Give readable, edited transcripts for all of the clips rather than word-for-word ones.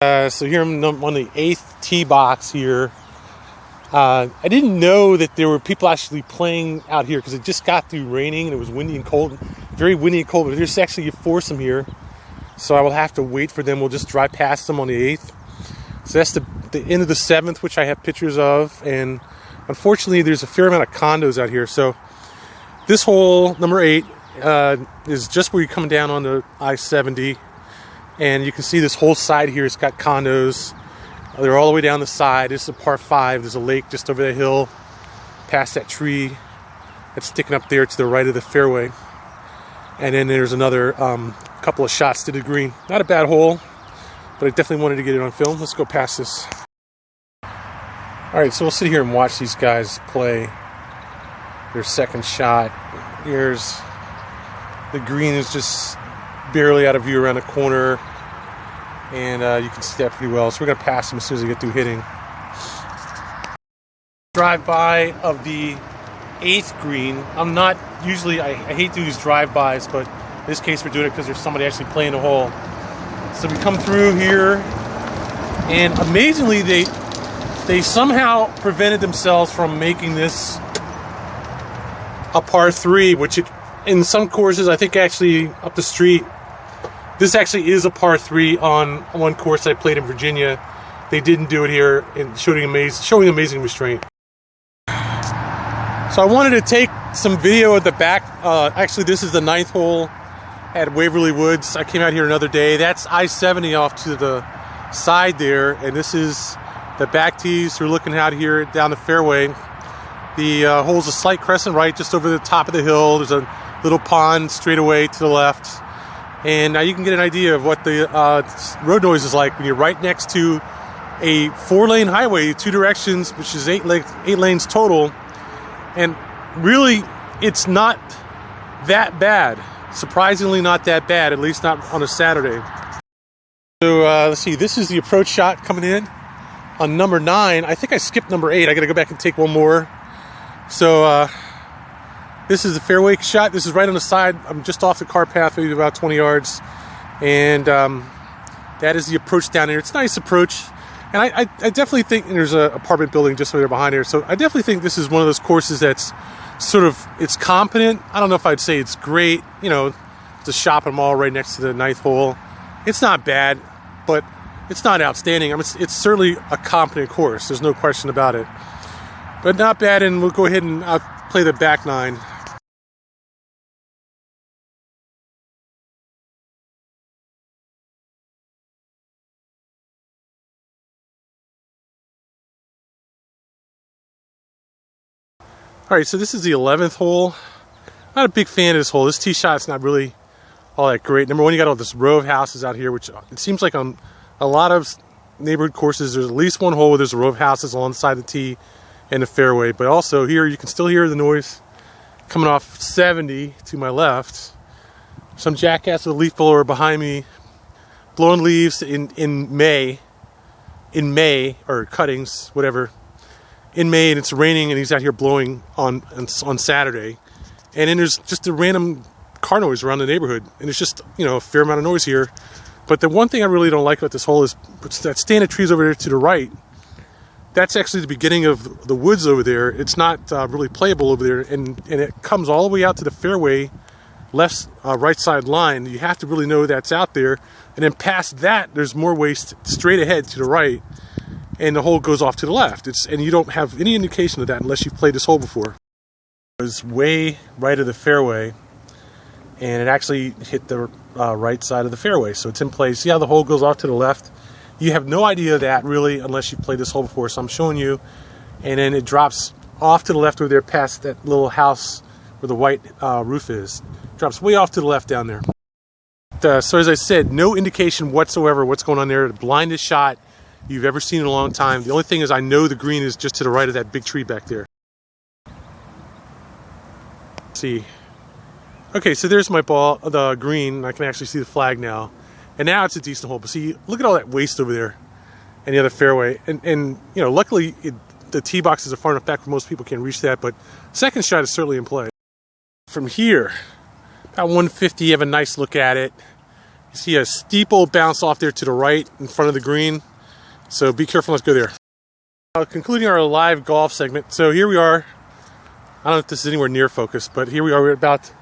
So here I'm on the 8th tee box here. I didn't know that there were people actually playing out here because it just got through raining and it was windy and cold, very windy and cold. But there's actually a foursome here, so I will have to wait for them. We'll just drive past them on the 8th. So that's the end of the 7th, which I have pictures of, and unfortunately there's a fair amount of condos out here. So this hole, number 8, is just where you're coming down on the I-70. And you can see this whole side here, it's got condos. They're all the way down the side. This is a par 5. There's a lake just over the hill, past that tree that's sticking up there to the right of the fairway. And then there's another couple of shots to the green. Not a bad hole, but I definitely wanted to get it on film. Let's go past this. All right, so we'll sit here and watch these guys play their second shot. Here's the green is just barely out of view around the corner, and you can see that pretty well. So we're going to pass them as soon as they get through hitting. Drive-by of the 8th green. I'm not usually, I hate to do these drive-bys, but in this case we're doing it because there's somebody actually playing the hole. So we come through here, and amazingly they somehow prevented themselves from making this a par 3, which in some courses, I think actually up the street, this actually is a par 3 on one course I played in Virginia. They didn't do it here, and showing amazing restraint. So I wanted to take some video at the back. Actually, this is the 9th hole at Waverly Woods. I came out here another day. That's I-70 off to the side there, and this is the back tees. We're looking out here down the fairway. The hole's a slight crescent right, just over the top of the hill. There's a little pond straight away to the left. And now you can get an idea of what the road noise is like when you're right next to a 4-lane highway, 2 directions, which is 8 lanes total. And really, it's not that bad. Surprisingly not that bad, at least not on a Saturday. So let's see, this is the approach shot coming in on number 9. I think I skipped number 8. I got to go back and take one more. So this is the fairway shot. This is right on the side. I'm just off the car path, maybe about 20 yards. And that is the approach down here. It's a nice approach. And I definitely think there's an apartment building just over there behind here. So I definitely think this is one of those courses that's sort of, it's competent. I don't know if I'd say it's great. You know, it's a shopping mall right next to the 9th hole. It's not bad, but it's not outstanding. I mean, it's certainly a competent course. There's no question about it. But not bad, and we'll go ahead and play the back 9. Alright, so this is the 11th hole. Not a big fan of this hole. This tee shot's not really all that great. Number one, you got all this row of houses out here, which it seems like on a lot of neighborhood courses, there's at least one hole where there's a row of houses alongside the tee and the fairway. But also here, you can still hear the noise coming off 70 to my left. Some jackass with a leaf blower behind me, blowing leaves in May, or cuttings, whatever. In May, and it's raining, and he's out here blowing on Saturday. And then there's just a random car noise around the neighborhood, and it's just, you know, a fair amount of noise here. But the one thing I really don't like about this hole is that stand of trees over there to the right. That's actually the beginning of the woods over there. It's not really playable over there, and it comes all the way out to the fairway left right side line. You have to really know that's out there, and then past that there's more waste straight ahead to the right, and the hole goes off to the left. And you don't have any indication of that unless you've played this hole before. It was way right of the fairway, and it actually hit the right side of the fairway, so it's in place. See how the hole goes off to the left? You have no idea of that really unless you've played this hole before, so I'm showing you. And then it drops off to the left over there past that little house where the white roof is. Drops way off to the left down there. So as I said, no indication whatsoever what's going on there. The blindest shot you've ever seen in a long time. The only thing is I know the green is just to the right of that big tree back there. Let's see. Okay, so there's my ball, the green. I can actually see the flag now. And now it's a decent hole. But see, look at all that waste over there and the other fairway. And you know, luckily the tee boxes are far enough back where most people can't reach that. But second shot is certainly in play. From here, about 150, you have a nice look at it. You see a steeple bounce off there to the right in front of the green. So be careful not to go there. Concluding our live golf segment. So here we are. I don't know if this is anywhere near focus, but here we are. We're at about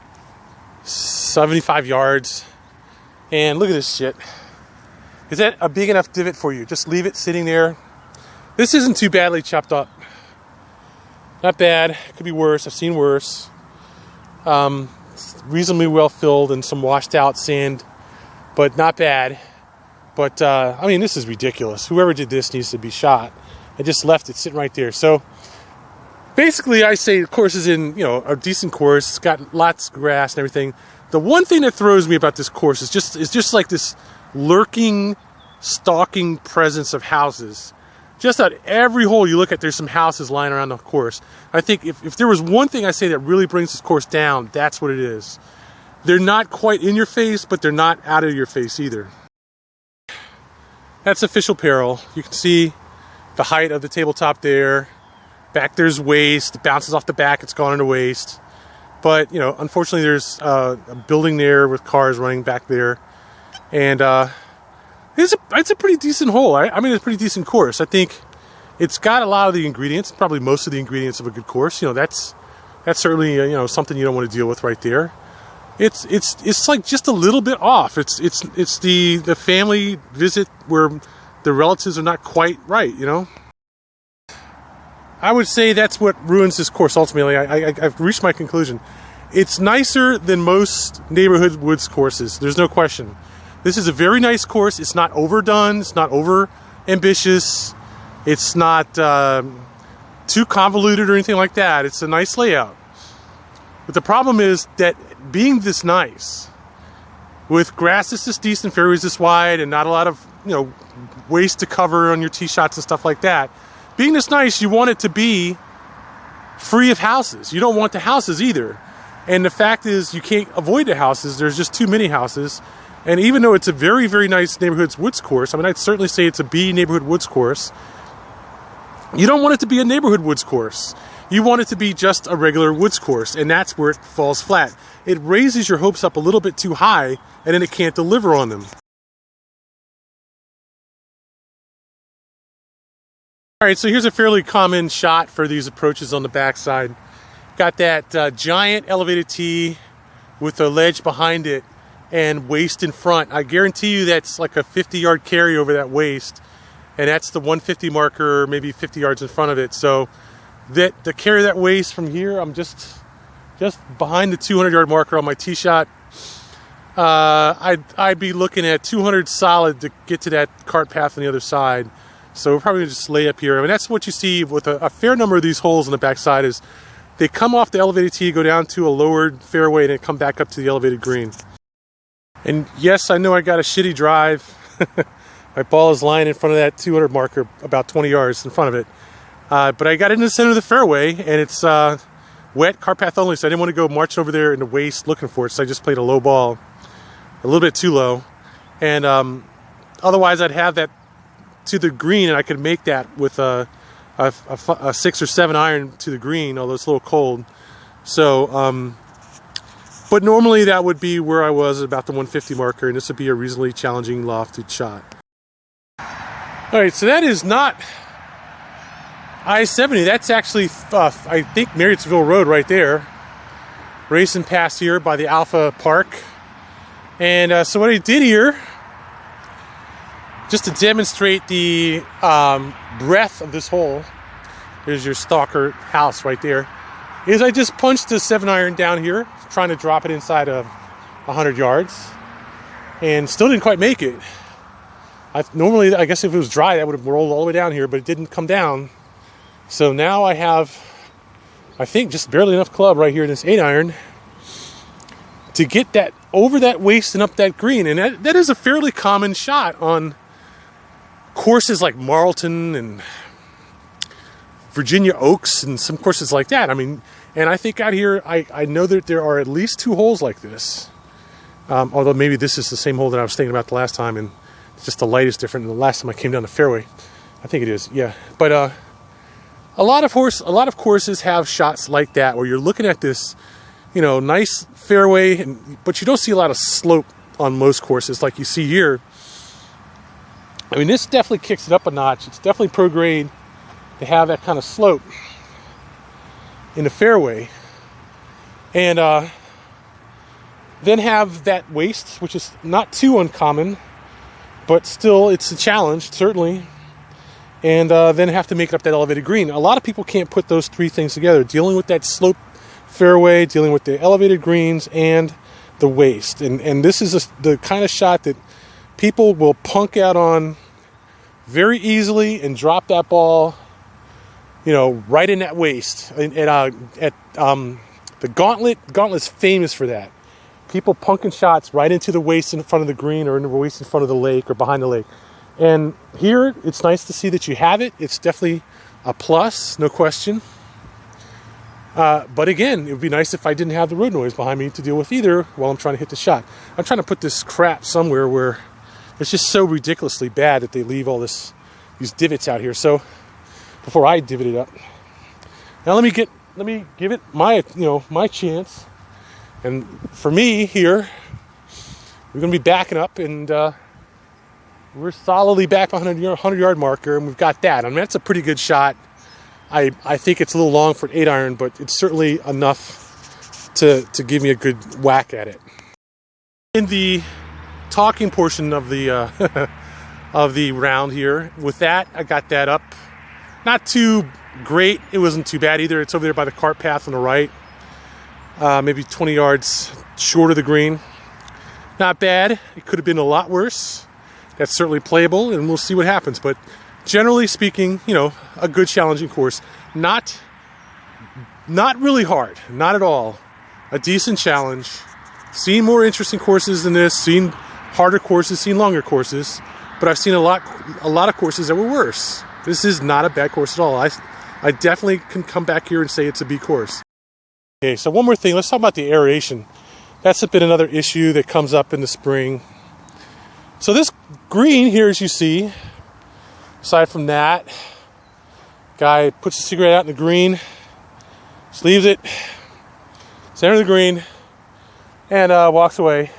75 yards. And look at this shit. Is that a big enough divot for you? Just leave it sitting there. This isn't too badly chopped up. Not bad. Could be worse. I've seen worse. Reasonably well filled and some washed out sand, but not bad. But I mean, this is ridiculous. Whoever did this needs to be shot. I just left it sitting right there. So basically, I say the course is in, a decent course. It's got lots of grass and everything. The one thing that throws me about this course is just like this lurking, stalking presence of houses. Just at every hole you look at, there's some houses lying around the course. I think if there was one thing I say that really brings this course down, that's what it is. They're not quite in your face, but they're not out of your face either. That's official peril. You can see the height of the tabletop there. Back there's waste. It bounces off the back. It's gone into waste. But, unfortunately there's a building there with cars running back there. And it's a pretty decent hole. I mean, it's a pretty decent course. I think it's got a lot of the ingredients, probably most of the ingredients of a good course. That's certainly something you don't want to deal with right there. It's like just a little bit off. It's the family visit where the relatives are not quite right. I would say that's what ruins this course ultimately. I've reached my conclusion. It's nicer than most neighborhood woods courses. There's no question. This is a very nice course. It's not overdone. It's not over ambitious. It's not too convoluted or anything like that. It's a nice layout. But the problem is that being this nice, with grass that's this decent, fairways this wide, and not a lot of waste to cover on your tee shots and stuff like that, being this nice, you want it to be free of houses. You don't want the houses either. And the fact is, you can't avoid the houses. There's just too many houses. And even though it's a very, very nice neighborhood woods course, I mean, I'd certainly say it's a B neighborhood woods course, you don't want it to be a neighborhood woods course. You want it to be just a regular woods course, and that's where it falls flat. It raises your hopes up a little bit too high, and then it can't deliver on them. All right, so here's a fairly common shot for these approaches on the backside. Got that giant elevated tee with a ledge behind it and waste in front. I guarantee you that's like a 50-yard carry over that waste, and that's the 150 marker, maybe 50 yards in front of it. So that to carry that waste from here, I'm just behind the 200-yard marker on my tee shot. I'd be looking at 200 solid to get to that cart path on the other side. So we're probably gonna just lay up here. I mean, that's what you see with a fair number of these holes on the backside is they come off the elevated tee, go down to a lowered fairway, and then come back up to the elevated green. And yes, I know I got a shitty drive. My ball is lying in front of that 200 marker, about 20 yards in front of it. But I got it in the center of the fairway, and it's wet, cart path only, so I didn't want to go marching over there in the waste looking for it, so I just played a low ball, a little bit too low. And otherwise, I'd have that to the green, and I could make that with a 6 or 7 iron to the green, although it's a little cold. So, but normally that would be where I was about the 150 marker, and this would be a reasonably challenging lofted shot. All right, so that is not I-70. That's actually, I think, Marriotsville Road right there. Racing past here by the Alpha Park. And so what I did here, just to demonstrate the breadth of this hole, there's your stalker house right there, is I just punched a 7 iron down here, trying to drop it inside of 100 yards, and still didn't quite make it. Normally, I guess if it was dry, that would have rolled all the way down here, but it didn't come down. So now I have, I think, just barely enough club right here in this 8 iron to get that over that waist and up that green. And that is a fairly common shot on courses like Marlton and Virginia Oaks and some courses like that. I mean, and I think out here, I know that there are at least 2 holes like this. Although maybe this is the same hole that I was thinking about the last time, and just the light is different than the last time I came down the fairway. I think it is, yeah. But a lot of courses have shots like that where you're looking at this, nice fairway, but you don't see a lot of slope on most courses like you see here. I mean, this definitely kicks it up a notch. It's definitely pro grade to have that kind of slope in the fairway. And then have that waist, which is not too uncommon, but still it's a challenge, certainly. And then have to make up that elevated green. A lot of people can't put those three things together, dealing with that slope fairway, dealing with the elevated greens, and the waist. And this is the kind of shot that people will punk out on very easily and drop that ball, you know, right in that waist. The Gauntlet's famous for that. People punking shots right into the waist in front of the green, or in the waist in front of the lake, or behind the lake. And here, it's nice to see that you have it. It's definitely a plus, no question. But again, it would be nice if I didn't have the road noise behind me to deal with either while I'm trying to hit the shot. I'm trying to put this crap somewhere where it's just so ridiculously bad that they leave all these divots out here. So before I divot it up, now let me give it my chance. And for me here, we're going to be backing up, and we're solidly back behind the 100-yard marker, and we've got that. I mean, that's a pretty good shot. I think it's a little long for an 8-iron, but it's certainly enough to give me a good whack at it. In the talking portion of the of the round here, with that, I got that up. Not too great. It wasn't too bad either. It's over there by the cart path on the right. Maybe 20 yards short of the green. Not bad. It could have been a lot worse. That's certainly playable, and we'll see what happens. But generally speaking, you know, a good challenging course. Not really hard. Not at all. A decent challenge. Seen more interesting courses than this. Seen harder courses. Seen longer courses. But I've seen a lot of courses that were worse. This is not a bad course at all. I definitely can come back here and say it's a B course. Okay, so one more thing. Let's talk about the aeration. That's been another issue that comes up in the spring. So this green here, as you see, aside from that, guy puts a cigarette out in the green, just leaves it, center of the green, and walks away.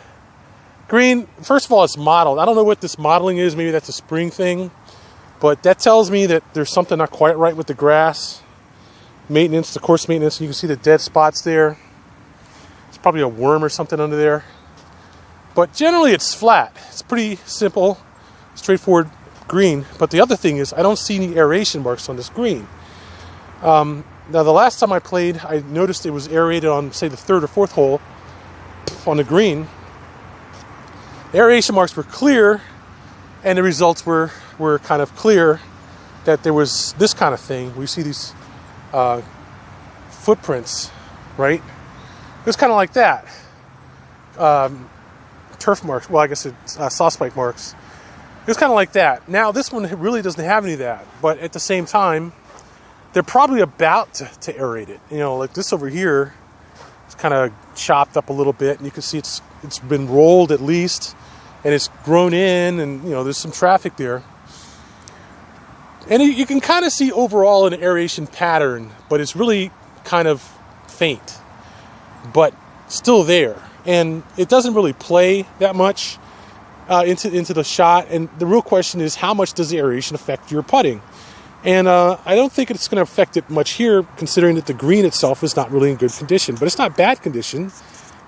Green, first of all, it's modeled. I don't know what this modeling is. Maybe that's a spring thing. But that tells me that there's something not quite right with the grass. Maintenance, the course maintenance. You can see the dead spots there. It's probably a worm or something under there. But generally it's flat. It's pretty simple, straightforward green. But the other thing is I don't see any aeration marks on this green. Now the last time I played, I noticed it was aerated on, say, the third or fourth hole on the green. The aeration marks were clear, and the results were kind of clear that there was this kind of thing. We see these footprints, right? It was kind of like that. Turf marks, well, I guess it's soft spike marks. It was kind of like that. Now, this one really doesn't have any of that, but at the same time, they're probably about to aerate it. You know, like this over here, it's kind of chopped up a little bit, and you can see it's been rolled at least, and it's grown in, and you know, there's some traffic there. And you can kind of see overall an aeration pattern, but it's really kind of faint, but still there. And it doesn't really play that much into the shot. And the real question is, how much does the aeration affect your putting? And I don't think it's going to affect it much here, considering that the green itself is not really in good condition. But it's not bad condition.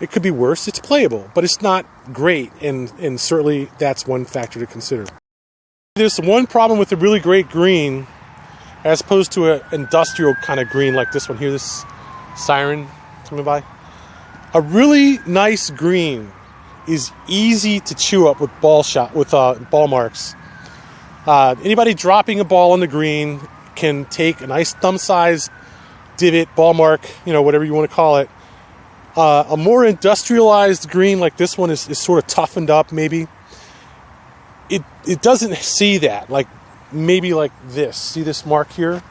It could be worse. It's playable, but it's not great. And certainly that's one factor to consider. There's one problem with a really great green, as opposed to an industrial kind of green like this one here, this siren coming by. A really nice green is easy to chew up with ball marks. Anybody dropping a ball on the green can take a nice thumb-sized divot, ball mark, you know, whatever you want to call it. A more industrialized green like this one is sort of toughened up, maybe. It doesn't see that, like maybe like this. See this mark here?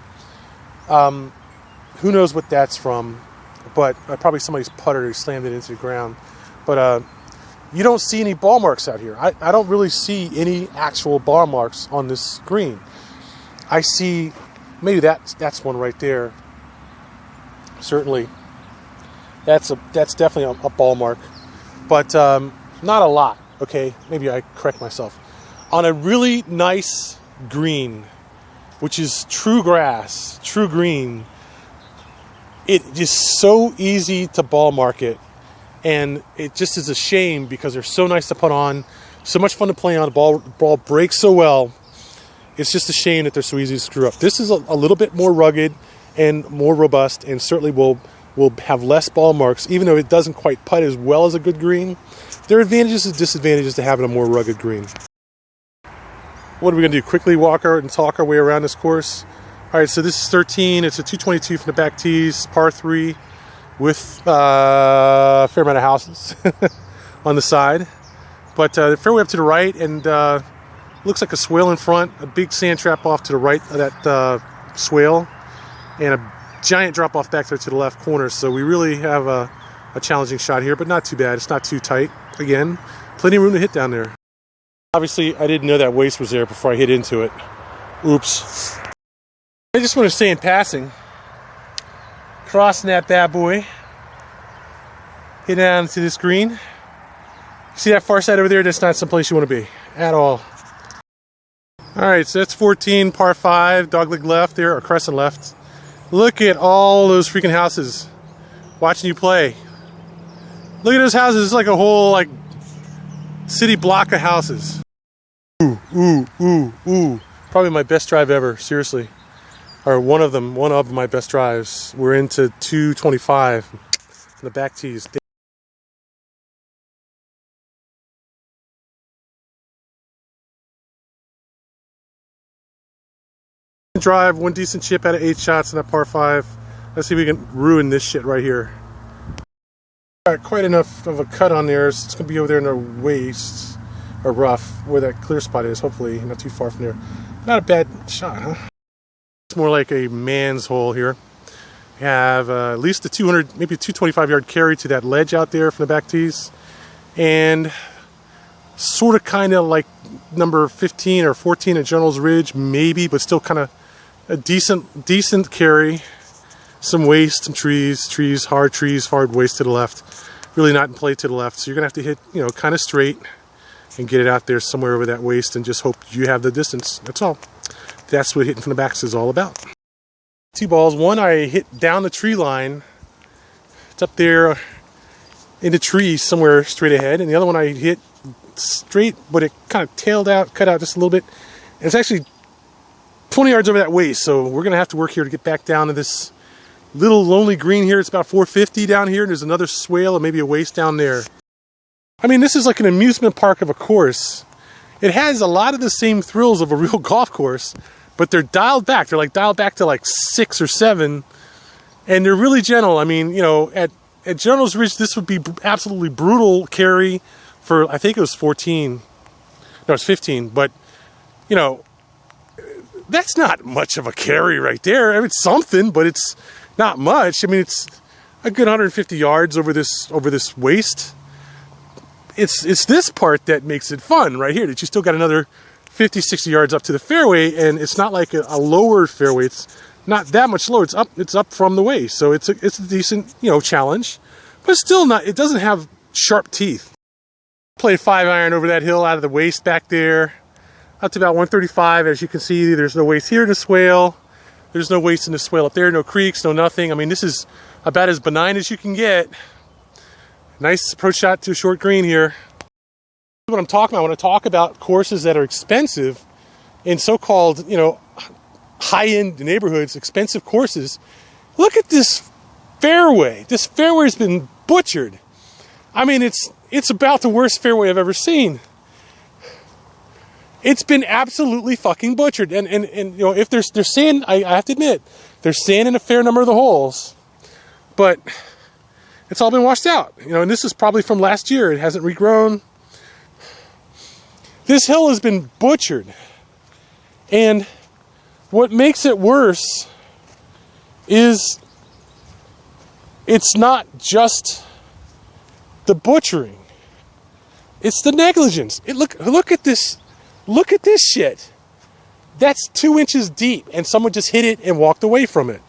Who knows what that's from? But probably somebody's putter who slammed it into the ground. But you don't see any ball marks out here. I don't really see any actual ball marks on this green. I see maybe that's one right there. Certainly, that's definitely a ball mark, but not a lot. okay, maybe I correct myself, on a really nice green, which is true grass, true green, it is so easy to ball mark it. And it just is a shame because they're so nice to put on, so much fun to play on, the ball breaks so well. It's just a shame that they're so easy to screw up. This is a little bit more rugged and more robust, and certainly will have less ball marks, even though it doesn't quite putt as well as a good green. There are advantages and disadvantages to having a more rugged green. What are we going to do? Quickly walk out and talk our way around this course. All right, so this is 13. It's a 222 from the back tees, par 3, with a fair amount of houses on the side. But the fairway up to the right, and looks like a swale in front, a big sand trap off to the right of that swale, and a giant drop off back there to the left corner. So we really have a challenging shot here, but not too bad. It's not too tight. Again, plenty of room to hit down there. Obviously, I didn't know that waste was there before I hit into it. Oops. I just want to say in passing, crossing that bad boy, hit down to this green. See that far side over there? That's not someplace you want to be at all. Alright, so that's 14, par 5, dogleg left there, or crescent left. Look at all those freaking houses watching you play. Look at those houses. It's like a whole city block of houses. Ooh, ooh, ooh, ooh. Probably my best drive ever, seriously. Or one of my best drives. We're into 225 in the back tees. Drive, one decent chip out of 8 shots in that par 5. Let's see if we can ruin this shit right here. Got quite enough of a cut on there, so it's going to be over there in the waist, or rough, where that clear spot is, hopefully not too far from there. Not a bad shot, huh? It's more like a man's hole here. We have at least a 200, maybe a 225 yard carry to that ledge out there from the back tees, and sort of kind of like number 15 or 14 at General's Ridge, maybe, but still kind of a decent carry. Some waste, some trees, hard waste to the left. Really not in play to the left, so you're gonna have to hit, kind of straight and get it out there somewhere over that waist, and just hope you have the distance. That's all. That's what hitting from the backs is all about. 2 balls. One I hit down the tree line. It's up there in the trees somewhere straight ahead, and the other one I hit straight, but it kind of tailed out, cut out just a little bit. And it's actually 20 yards over that waist, so we're gonna have to work here to get back down to this little lonely green here. It's about 450 down here, and there's another swale and maybe a waist down there. I mean, this is like an amusement park of a course. It has a lot of the same thrills of a real golf course, but they're dialed back. They're dialed back to 6 or 7, and they're really gentle. I mean, at General's Ridge, this would be absolutely brutal carry for, I think it was 14. No, it's 15, but, that's not much of a carry right there. I mean, it's something, but it's not much. I mean, it's a good 150 yards over this waist. It's this part that makes it fun right here, that you still got another 50, 60 yards up to the fairway, and it's not like a lower fairway. It's not that much lower. It's up from the waist, so it's a decent, challenge, but it's still not, it doesn't have sharp teeth. Play 5-iron over that hill out of the waist back there, up to about 135. As you can see, there's no waist here in the swale. There's no waist in the swale up there, no creeks, no nothing. I mean, this is about as benign as you can get. Nice approach shot to a short green here. What I'm talking about, I want to talk about courses that are expensive in so-called, high-end neighborhoods, expensive courses. Look at this fairway. This fairway has been butchered. I mean, it's about the worst fairway I've ever seen. It's been absolutely fucking butchered. And if they're sand, I have to admit, they're sand in a fair number of the holes, but it's all been washed out. And this is probably from last year. It hasn't regrown. This hill has been butchered. And what makes it worse is it's not just the butchering. It's the negligence. Look at this. Look at this shit. That's 2 inches deep, and someone just hit it and walked away from it.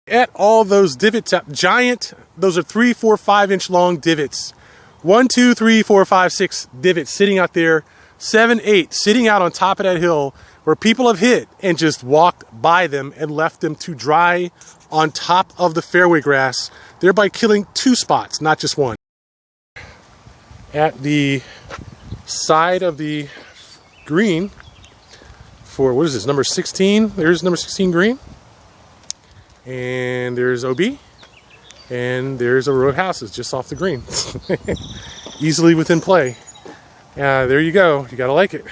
At all those divots, giant, those are 3, 4, 5 inch long divots 1, 2, 3, 4, 5, 6 divots sitting out there, 7, 8 sitting out on top of that hill where people have hit and just walked by them and left them to dry on top of the fairway grass, thereby killing 2 spots, not just one. At the side of the green for, what is this, number 16? There's number 16 green. And there's OB. And there's a row of houses just off the green. Easily within play. There you go. You gotta like it.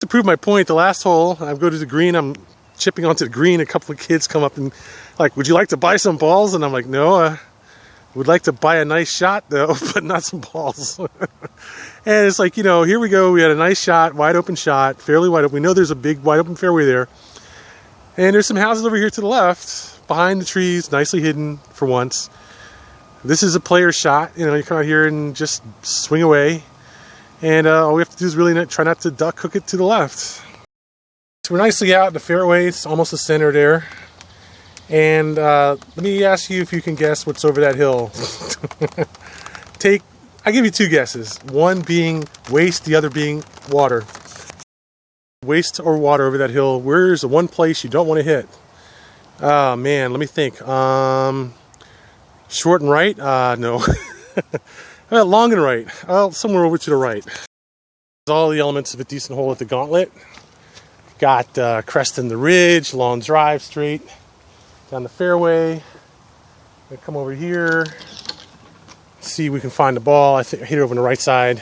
To prove my point, the last hole, I go to the green, I'm chipping onto the green, a couple of kids come up and like, would you like to buy some balls? And I'm like, no, would like to buy a nice shot though, but not some balls. And it's like, you know, here we go, we had a nice shot, wide open shot, fairly wide open. We know there's a big wide open fairway there. And there's some houses over here to the left, behind the trees, nicely hidden for once. This is a player shot, you know, you come out here and just swing away. And all we have to do is really try not to duck hook it to the left. So we're nicely out in the fairway, it's almost the center there. And let me ask you if you can guess what's over that hill. I'll give you 2 guesses. One being waste, the other being water. Waste or water over that hill. Where's the one place you don't want to hit? Oh man, let me think. Short and right? No. Long and right. Somewhere over to the right. All the elements of a decent hole at the gauntlet. Got cresting the ridge, long drive straight down the fairway. Gonna come over here. See if we can find the ball. I think I hit it over on the right side.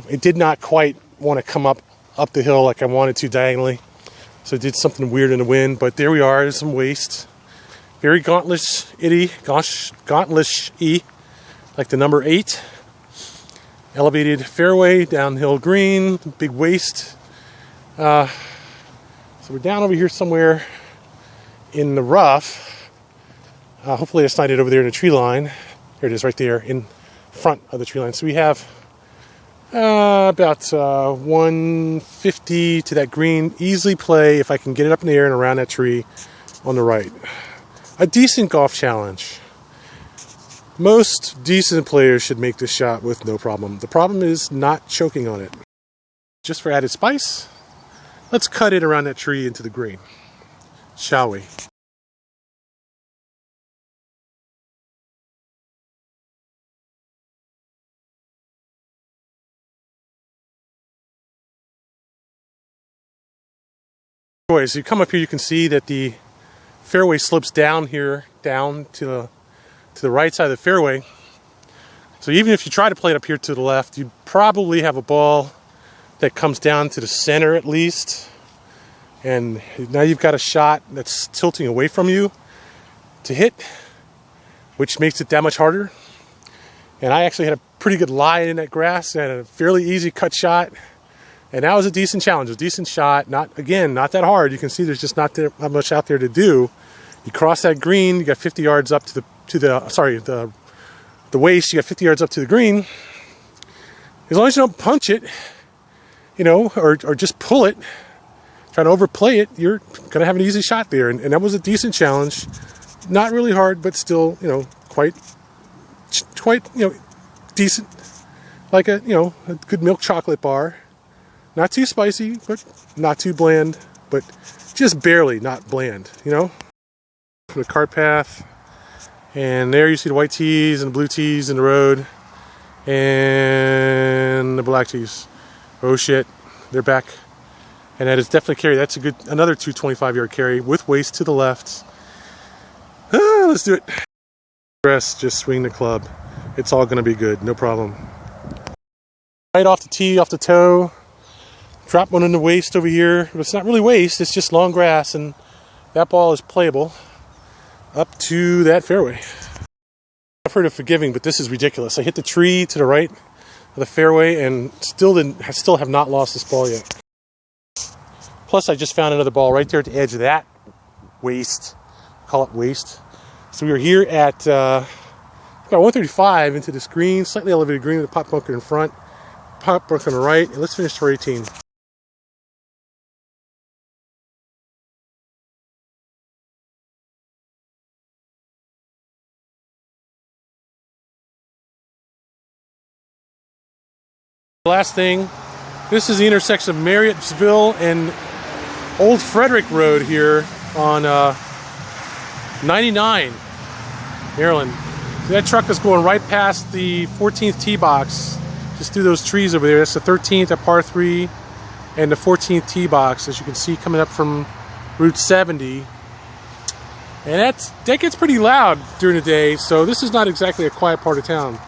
It did not quite want to come up the hill like I wanted to diagonally. So it did something weird in the wind, but there we are. There's some waste. Very gauntlish-y, like the number 8. Elevated fairway, downhill green, big waste. So we're down over here somewhere in the rough. Hopefully it's not it over there in the tree line. Here it is right there in front of the tree line. So we have about 150 to that green. Easily play if I can get it up in the air and around that tree on the right. A decent golf challenge. Most decent players should make this shot with no problem. The problem is not choking on it. Just for added spice, let's cut it around that tree into the green, shall we? So you come up here, you can see that the fairway slopes down here, down to the right side of the fairway. So even if you try to play it up here to the left, you'd probably have a ball that comes down to the center at least. And now you've got a shot that's tilting away from you to hit, which makes it that much harder. And I actually had a pretty good lie in that grass and a fairly easy cut shot. And that was a decent challenge, a decent shot. Not that hard. You can see there's just not much out there to do. You cross that green, you got 50 yards up to the waist, you got 50 yards up to the green. As long as you don't punch it, you know, or just pull it, try to overplay it, you're going to have an easy shot there. And that was a decent challenge. Not really hard, but still, you know, quite, you know, decent. Like a good milk chocolate bar. Not too spicy, but not too bland, but just barely not bland, you know? The cart path, and there you see the white tees and the blue tees in the road, and the black tees. Oh shit, they're back. And that is definitely carry. That's another 225-yard carry with waist to the left. Let's do it. Rest, just swing the club. It's all gonna be good, no problem. Right off the tee, off the toe. Drop one in the waist over here. It's not really waist, it's just long grass, and that ball is playable up to that fairway. I've heard of forgiving, but this is ridiculous. I hit the tree to the right of the fairway and still have not lost this ball yet. Plus, I just found another ball right there at the edge of that waist. Call it waist. So we are here at about 135 into this green, slightly elevated green with a pop bunker in front, pop bunker on the right, and let's finish tour 18. Last thing, this is the intersection of Marriotsville and Old Frederick Road here on 99, Maryland. That truck is going right past the 14th tee box, just through those trees over there. That's the 13th at par 3 and the 14th tee box, as you can see coming up from Route 70. And that gets pretty loud during the day, so this is not exactly a quiet part of town.